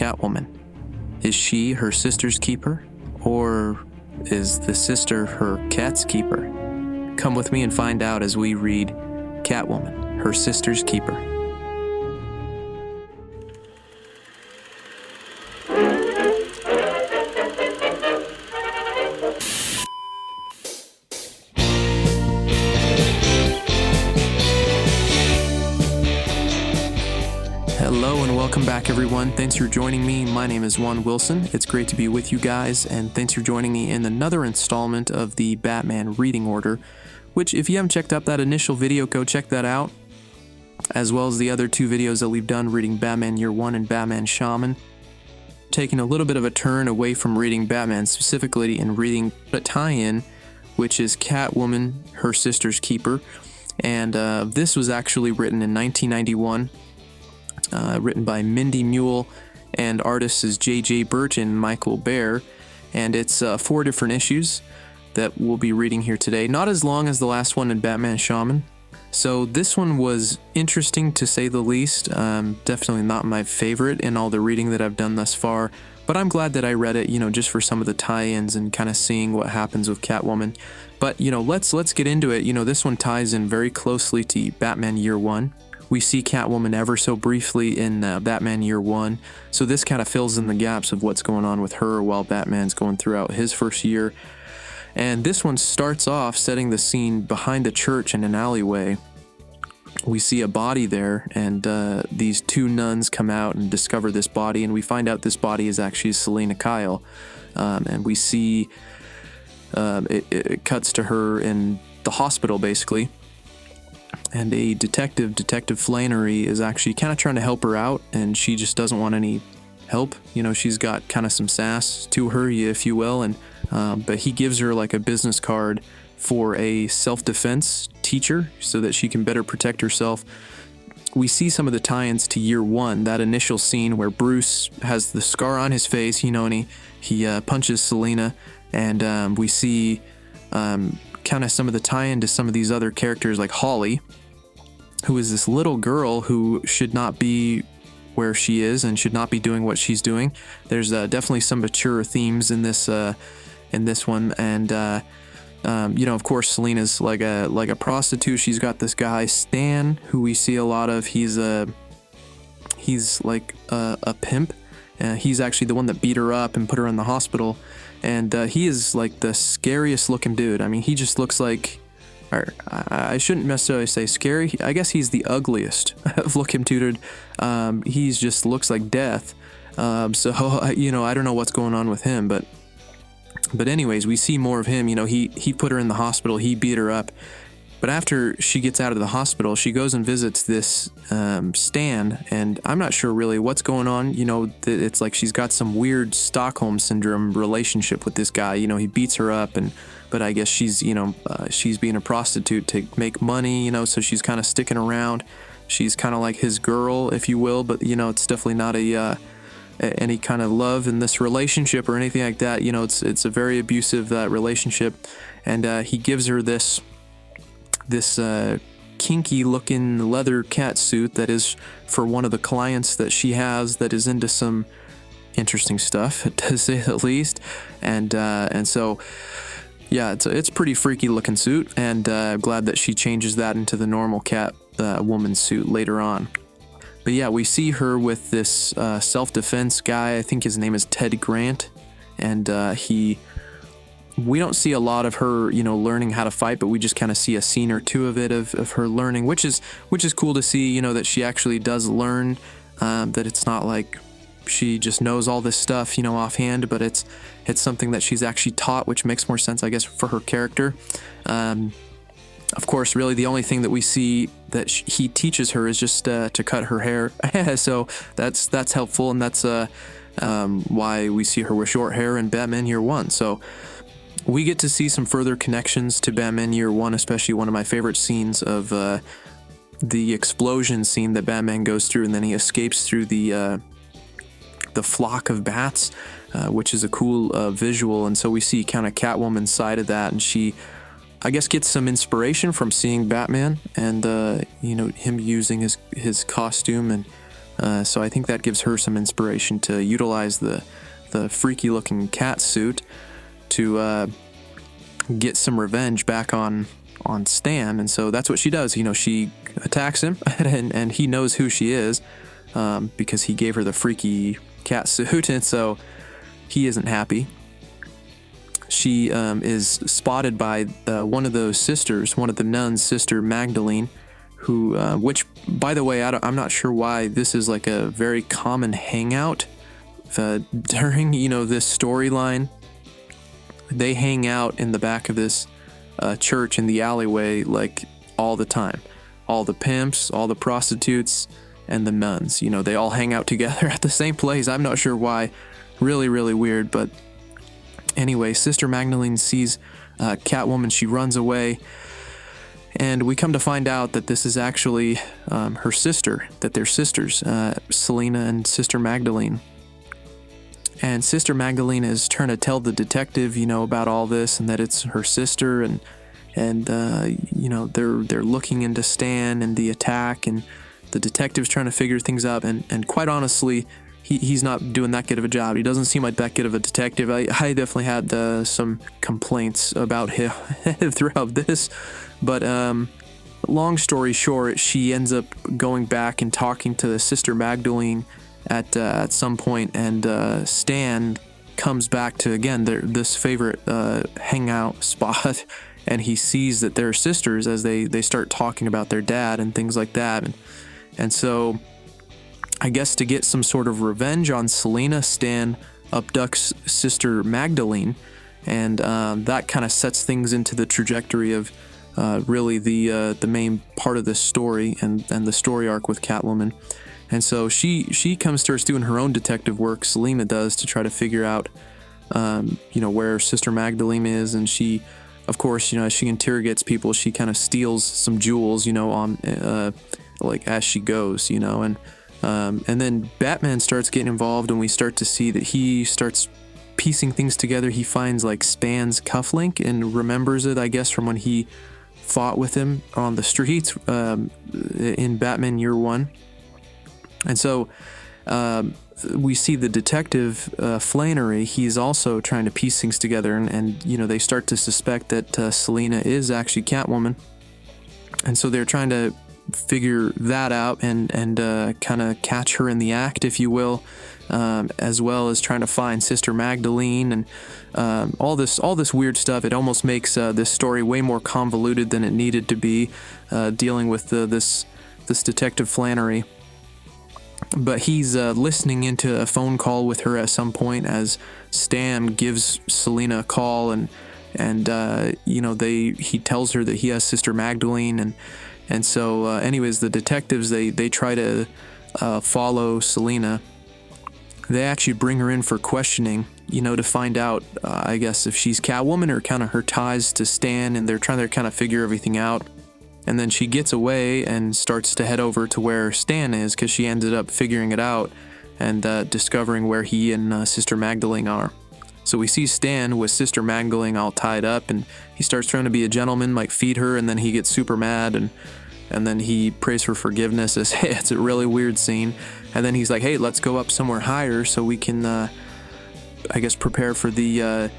Catwoman? Is she her sister's keeper? Or is the sister her cat's keeper? Come with me and find out as we read Catwoman, Her Sister's Keeper. Hello and welcome back, everyone. Thanks for joining me. My name is Juan Wilson. It's great to be with you guys, and thanks for joining me in another installment of the Batman reading order, which if you haven't checked out that initial video, go check that out, as well as the other two videos that we've done reading Batman Year One and Batman Shaman. Taking a little bit of a turn away from reading Batman specifically and reading a tie-in, which is Catwoman, Her Sister's Keeper, and this was actually written in 1991. Written by Mindy Mule, and artists is J.J. Birch and Michael Baer, and it's 4 different issues that we'll be reading here today. Not as long as the last one in Batman Shaman, so this one was interesting to say the least. Definitely not my favorite in all the reading that I've done thus far, but I'm glad that I read it, just for some of the tie-ins and kind of seeing what happens with Catwoman. But let's get into it. This one ties in very closely to Batman Year One. We see Catwoman ever so briefly in Batman Year One, so this kind of fills in the gaps of what's going on with her while Batman's going throughout his first year. And this one starts off setting the scene behind the church in an alleyway. We see a body there, and these 2 nuns come out and discover this body, and we find out this body is actually Selina Kyle. And we see it cuts to her in the hospital, basically. And a Detective Flannery, is actually kind of trying to help her out, and she just doesn't want any help. She's got kind of some sass to her, if you will, and but he gives her like a business card for a self-defense teacher so that she can better protect herself. We see some of the tie-ins to Year One, that initial scene where Bruce has the scar on his face, and he punches Selina, and we see kind of some of the tie-in to some of these other characters like Holly, who is this little girl who should not be where she is and should not be doing what she's doing. There's definitely some mature themes in this one, and of course Selina's like a prostitute. She's got this guy Stan, who we see a lot of. He's like a pimp. He's actually the one that beat her up and put her in the hospital, and he is like the scariest looking dude. I mean, he just looks like, I shouldn't necessarily say scary. I guess he's the ugliest of looking dude. He just looks like death. So I don't know what's going on with him, but anyways, we see more of him. He put her in the hospital. He beat her up. But after she gets out of the hospital, she goes and visits this Stan, and I'm not sure really what's going on. It's like she's got some weird Stockholm Syndrome relationship with this guy. He beats her up, but I guess she's being a prostitute to make money, so she's kind of sticking around. She's kind of like his girl, if you will, but, it's definitely not any kind of love in this relationship or anything like that. It's a very abusive relationship, and he gives her this kinky looking leather cat suit that is for one of the clients that she has that is into some interesting stuff, to say the least. And so yeah, it's a pretty freaky looking suit, and I'm glad that she changes that into the normal cat woman suit later on. But yeah, we see her with this self-defense guy. I think his name is Ted Grant, and we don't see a lot of her, learning how to fight, but we just kind of see a scene or two of it of her learning, which is cool to see, that she actually does learn, that it's not like she just knows all this stuff, offhand, but it's something that she's actually taught, which makes more sense, I guess, for her character. Of course, really the only thing that we see that he teaches her is just to cut her hair. So that's helpful, and that's why we see her with short hair in Batman Year One. So we get to see some further connections to Batman Year One, especially one of my favorite scenes of the explosion scene that Batman goes through, and then he escapes through the flock of bats, which is a cool visual. And so we see kind of Catwoman's side of that, and she, I guess, gets some inspiration from seeing Batman and him using his costume and So I think that gives her some inspiration to utilize the freaky looking cat suit to get some revenge back on Stan. And so that's what she does. She attacks him, and he knows who she is because he gave her the freaky cat suit, and so he isn't happy. She is spotted by one of those sisters, one of the nuns, Sister Magdalene, who, which, by the way, I'm not sure why this is like a very common hangout during, this storyline. They hang out in the back of this church in the alleyway like all the time. All the pimps, all the prostitutes, and the nuns. They all hang out together at the same place. I'm not sure why. Really, really weird. But anyway, Sister Magdalene sees Catwoman. She runs away. And we come to find out that this is actually her sister, that they're sisters, Selina and Sister Magdalene. And Sister Magdalene is trying to tell the detective, about all this, and that it's her sister, and they're looking into Stan and the attack, and the detective's trying to figure things out, and quite honestly, he's not doing that good of a job. He doesn't seem like that good of a detective. I definitely had some complaints about him throughout this, but long story short, she ends up going back and talking to Sister Magdalene at some point, and Stan comes back to, again, this favorite hangout spot, and he sees that they're sisters as they start talking about their dad and things like that, and so I guess to get some sort of revenge on Selina, Stan abducts Sister Magdalene, and that kind of sets things into the trajectory of really the main part of this story and the story arc with Catwoman. And so she starts doing her own detective work, Selina does, to try to figure out where Sister Magdalene is, and she, of course, as she interrogates people, she kind of steals some jewels, on like as she goes, and then Batman starts getting involved, and we start to see that he starts piecing things together. He finds like Stan's cufflink and remembers it, I guess, from when he fought with him on the streets in Batman Year One. And so we see the detective, Flannery. He's also trying to piece things together, and they start to suspect that Selina is actually Catwoman. And so they're trying to figure that out and kind of catch her in the act, if you will, as well as trying to find Sister Magdalene and all this weird stuff. It almost makes this story way more convoluted than it needed to be, dealing with this detective Flannery. But he's listening into a phone call with her at some point as Stan gives Selina a call, and he tells her that he has Sister Magdalene, and so anyways, the detectives they try to follow Selina. They actually bring her in for questioning, to find out, I guess, if she's Catwoman or kind of her ties to Stan, and they're trying to kind of figure everything out. And then she gets away and starts to head over to where Stan is, because she ended up figuring it out and discovering where he and Sister Magdalene are. So we see Stan with Sister Magdalene all tied up, and he starts trying to be a gentleman, like feed her, and then he gets super mad, and then he prays for forgiveness. It's a really weird scene. And then he's like, hey, let's go up somewhere higher so we can, I guess, prepare for the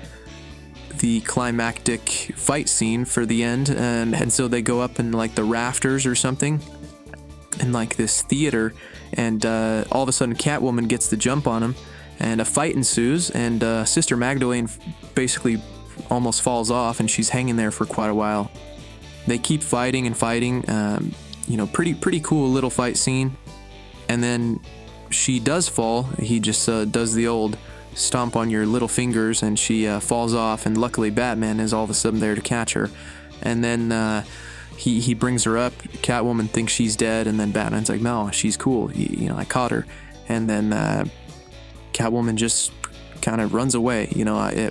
climactic fight scene for the end, and so they go up in like the rafters or something in like this theater, and all of a sudden Catwoman gets the jump on him, and a fight ensues, and Sister Magdalene basically almost falls off, and she's hanging there for quite a while. They keep fighting and fighting, pretty cool little fight scene, and then she does fall. He just does the old stomp on your little fingers, and she falls off, and luckily Batman is all of a sudden there to catch her. And then he brings her up. Catwoman thinks she's dead, and then Batman's like, no, she's cool, I caught her. And then Catwoman just kind of runs away,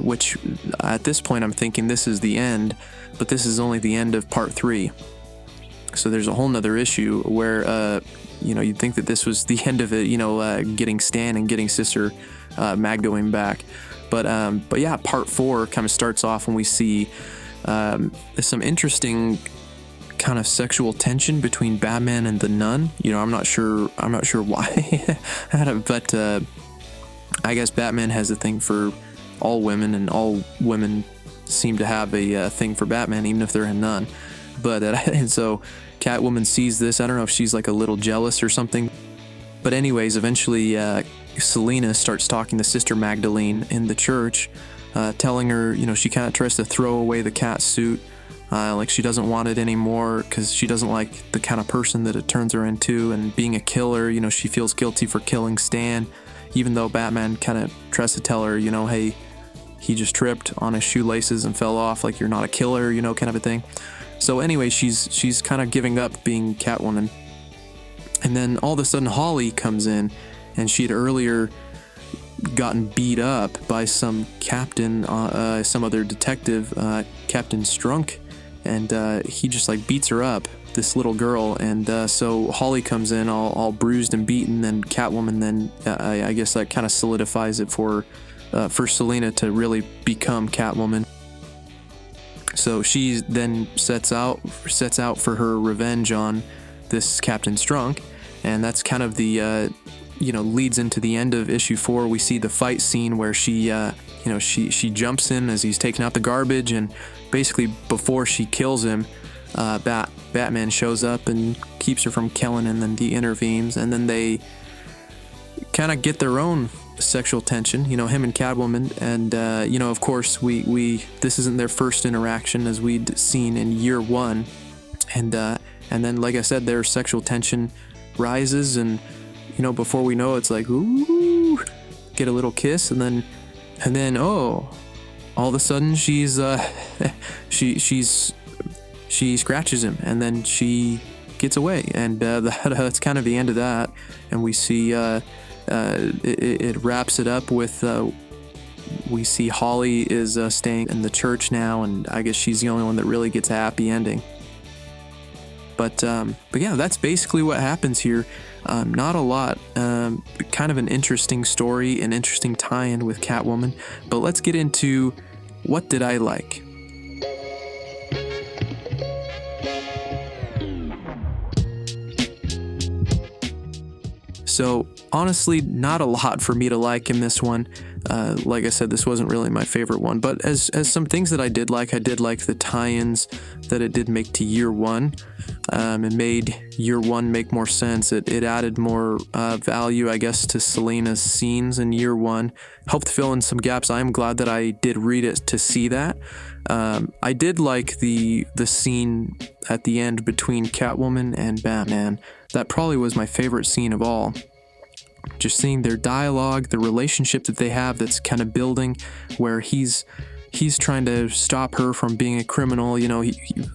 which at this point I'm thinking this is the end, but this is only the end of part 3. So there's a whole nother issue where you'd think that this was the end of it, getting Stan and getting Sister Magdalene back. But yeah, part 4 kind of starts off when we see some interesting kind of sexual tension between Batman and the nun. I'm not sure why, but I guess Batman has a thing for all women, and all women seem to have a thing for Batman, even if they're a nun. But and so Catwoman sees this. I don't know if she's like a little jealous or something. But anyways, eventually Selina starts talking to Sister Magdalene in the church, telling her, she kind of tries to throw away the cat suit. Like she doesn't want it anymore because she doesn't like the kind of person that it turns her into. And being a killer, she feels guilty for killing Stan, even though Batman kind of tries to tell her, hey, he just tripped on his shoelaces and fell off, like you're not a killer, kind of a thing. So anyway, she's kind of giving up being Catwoman. And then all of a sudden Holly comes in, and she had earlier gotten beat up by some captain, some other detective, Captain Strunk, and he just like beats her up, this little girl. And so Holly comes in all bruised and beaten, and Catwoman then I guess that kind of solidifies it for Selina to really become Catwoman. So she then sets out for her revenge on this Captain Strunk, and that's kind of the leads into the end of issue 4. We see the fight scene where she jumps in as he's taking out the garbage, and basically before she kills him, Batman shows up and keeps her from killing, and then he intervenes, and then they kind of get their own sexual tension, him and Catwoman. And of course we this isn't their first interaction, as we'd seen in year 1, and then, like I said, their sexual tension rises, and before we know it, it's like, ooh, get a little kiss, and then oh, all of a sudden she's she scratches him, and then she gets away, and that's kind of the end of that. And we see it wraps it up with we see Holly is staying in the church now, and I guess she's the only one that really gets a happy ending. But yeah, that's basically what happens here. Not a lot. Kind of an interesting story, an interesting tie-in with Catwoman. But let's get into what did I like. So honestly, not a lot for me to like in this one. Like I said, this wasn't really my favorite one, but as some things that I did like the tie-ins that it did make to year 1. It made year 1 make more sense. It added more value, I guess, to Selina's scenes in year 1. Helped fill in some gaps. I am glad that I did read it to see that. I did like the scene at the end between Catwoman and Batman. That probably was my favorite scene of all. Just seeing their dialogue, the relationship that they have that's kind of building, where he's trying to stop her from being a criminal,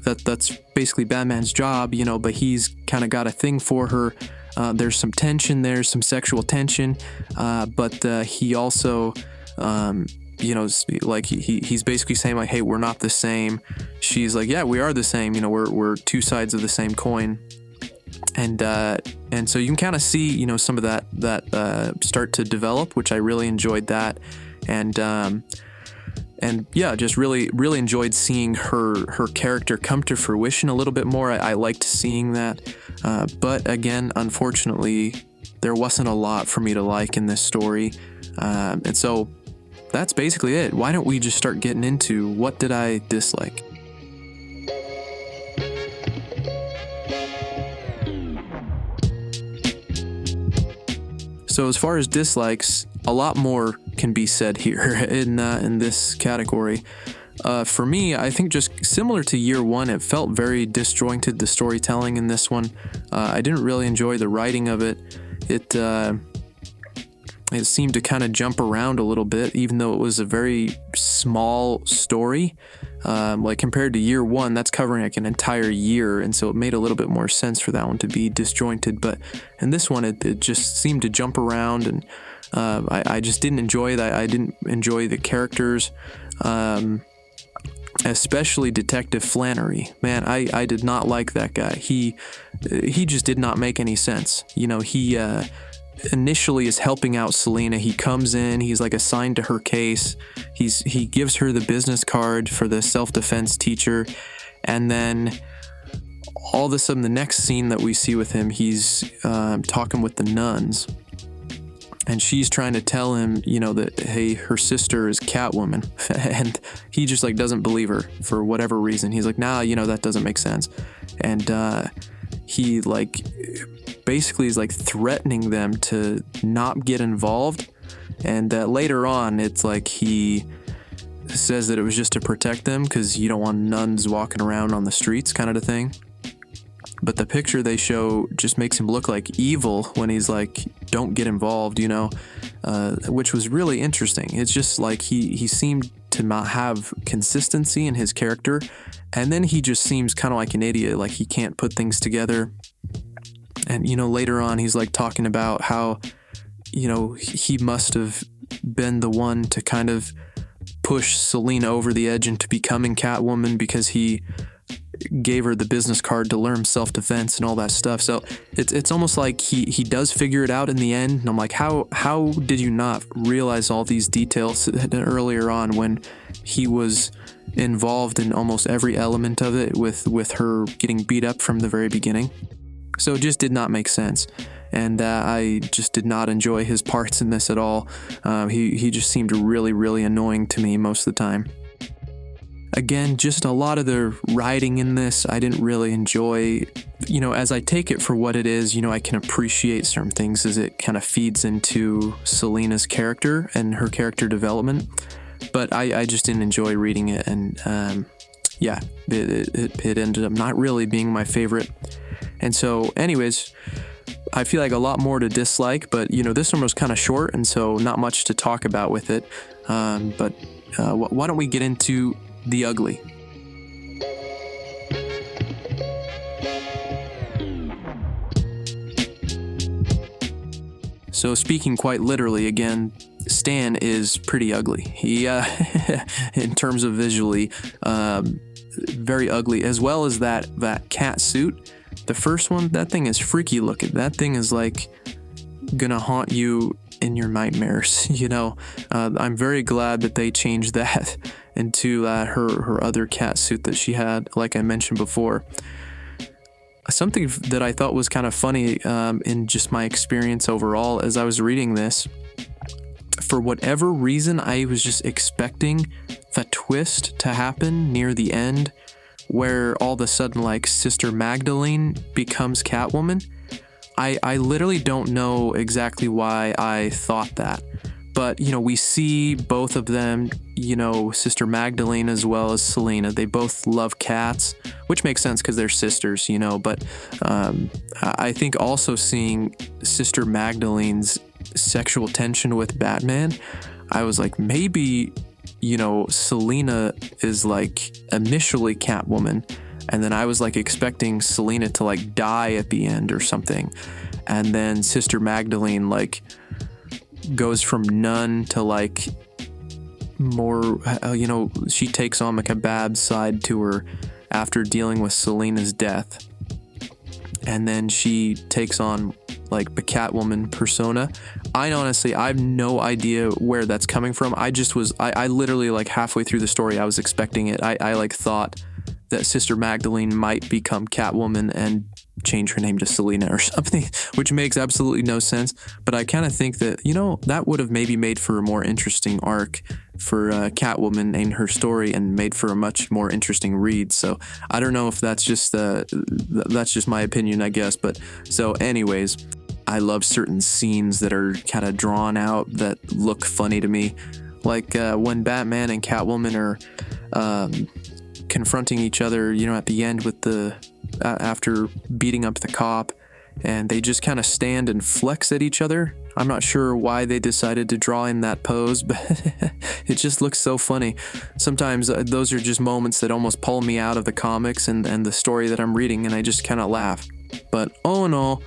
that's basically Batman's job, but he's kind of got a thing for her. There's some tension, there's some sexual tension, but he also, like he's basically saying like, hey, we're not the same. She's like, yeah, we are the same, we're two sides of the same coin. And so you can kind of see, some of that start to develop, which I really enjoyed that. And yeah, just really enjoyed seeing her character come to fruition a little bit more. I liked seeing that. But again, unfortunately, there wasn't a lot for me to like in this story. And so that's basically it. Why don't we just start getting into what did I dislike? So as far as dislikes, a lot more can be said here in this category. For me, I think just similar to year 1, it felt very disjointed, the storytelling in this one. I didn't really enjoy the writing of it. It seemed to kind of jump around a little bit, even though it was a very small story. Like compared to year 1, that's covering like an entire year, and so it made a little bit more sense for that one to be disjointed. But in this one, it just seemed to jump around, and I just didn't enjoy that. I didn't enjoy the characters, especially Detective Flannery. Man, I did not like that guy. He just did not make any sense. He initially is helping out Selina. He comes in, he's like assigned to her case. He gives her the business card for the self-defense teacher, and then all of a sudden, the next scene that we see with him, he's talking with the nuns. And she's trying to tell him, you know, that, hey, her sister is Catwoman. And he just, like, doesn't believe her for whatever reason. He's like, nah, you know, that doesn't make sense. And he, like, basically is, like, threatening them to not get involved. And later on, it's like he says that it was just to protect them because you don't want nuns walking around on the streets, kind of a thing. But the picture they show just makes him look like evil when he's like, don't get involved, you know, which was really interesting. It's just like he seemed to not have consistency in his character. And then he just seems kind of like an idiot, like he can't put things together. And, you know, later on, he's like talking about how, you know, he must have been the one to kind of push Selina over the edge into becoming Catwoman because he gave her the business card to learn self-defense and all that stuff. So it's almost like he does figure it out in the end. And I'm like, how did you not realize all these details earlier on when he was involved in almost every element of it with her getting beat up from the very beginning? So it just did not make sense. And I just did not enjoy his parts in this at all. He just seemed really, really annoying to me most of the time. Again, just a lot of the writing in this I didn't really enjoy. You know, as I take it for what it is, you know, I can appreciate certain things as it kind of feeds into Selina's character and her character development. But I just didn't enjoy reading it. And yeah, it ended up not really being my favorite. And so anyways, I feel like a lot more to dislike, but you know, this one was kind of short, and so not much to talk about with it. But why don't we get into the ugly? So speaking quite literally again, Stan is pretty ugly. He, in terms of visually, very ugly, as well as that cat suit. The first one, that thing is freaky looking. That thing is like gonna haunt you in your nightmares, you know. I'm very glad that they changed that into her other cat suit that she had, like I mentioned before. Something that I thought was kind of funny in just my experience overall as I was reading this, for whatever reason, I was just expecting the twist to happen near the end, where all of a sudden, like, Sister Magdalene becomes Catwoman. I literally don't know exactly why I thought that. But, you know, we see both of them, you know, Sister Magdalene as well as Selina. They both love cats, which makes sense because they're sisters, you know. But I think also seeing Sister Magdalene's sexual tension with Batman, I was like, maybe, you know, Selina is like initially Catwoman, and then I was like expecting Selina to like die at the end or something, and then Sister Magdalene like goes from nun to like more, you know, she takes on like a bad side to her after dealing with Selina's death, and then she takes on like the Catwoman persona. I have no idea where that's coming from. I literally like halfway through the story, I was expecting it. I like thought that Sister Magdalene might become Catwoman and change her name to Selina or something, which makes absolutely no sense. But I kind of think that, you know, that would have maybe made for a more interesting arc for Catwoman and her story, and made for a much more interesting read. So I don't know if that's just my opinion, I guess. But so anyways, I love certain scenes that are kind of drawn out that look funny to me. Like when Batman and Catwoman are confronting each other, you know, at the end with after beating up the cop, and they just kind of stand and flex at each other. I'm not sure why they decided to draw in that pose, but it just looks so funny. Sometimes those are just moments that almost pull me out of the comics and the story that I'm reading, and I just kind of laugh. But all in all,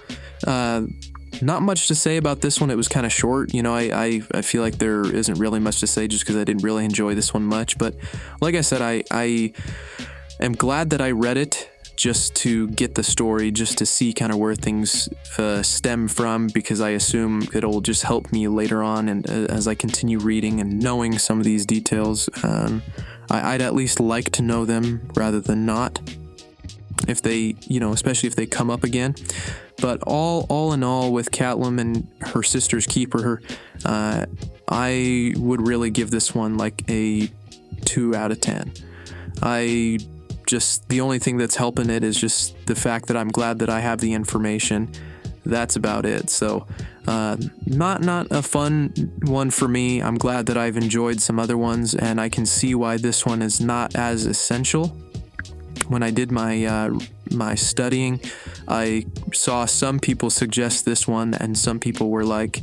not much to say about this one. It was kind of short. You know, I feel like there isn't really much to say just because I didn't really enjoy this one much. But like I said, I am glad that I read it just to get the story, just to see kind of where things stem from, because I assume it'll just help me later on, and as I continue reading and knowing some of these details, I'd at least like to know them rather than not. if they, especially if they come up again. But all in all, with Catwoman, her sister's keeper, I would really give this one like a 2 out of 10. The only thing that's helping it is just the fact that I'm glad that I have the information. That's about it. So, not a fun one for me. I'm glad that I've enjoyed some other ones, and I can see why this one is not as essential. When I did my studying, I saw some people suggest this one, and some people were like,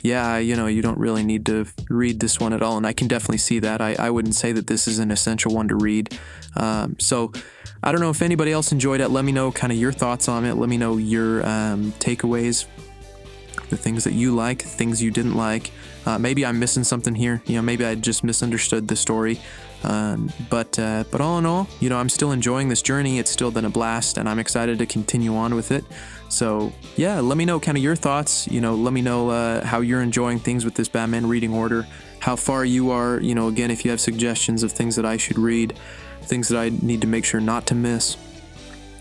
yeah, you don't really need to read this one at all. And I can definitely see that. I wouldn't say that this is an essential one to read. So I don't know if anybody else enjoyed it. Let me know kind of your thoughts on it. Let me know your takeaways, the things that you like, things you didn't like. Maybe I'm missing something here. Maybe I just misunderstood the story. But all in all, I'm still enjoying this journey. It's still been a blast, and I'm excited to continue on with it. So yeah, let me know kind of your thoughts. Let me know how you're enjoying things with this Batman reading order, how far you are. Again, if you have suggestions of things that I should read, things that I need to make sure not to miss,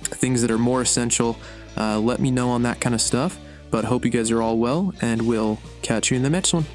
things that are more essential, let me know on that kind of stuff. But hope you guys are all well, and we'll catch you in the next one.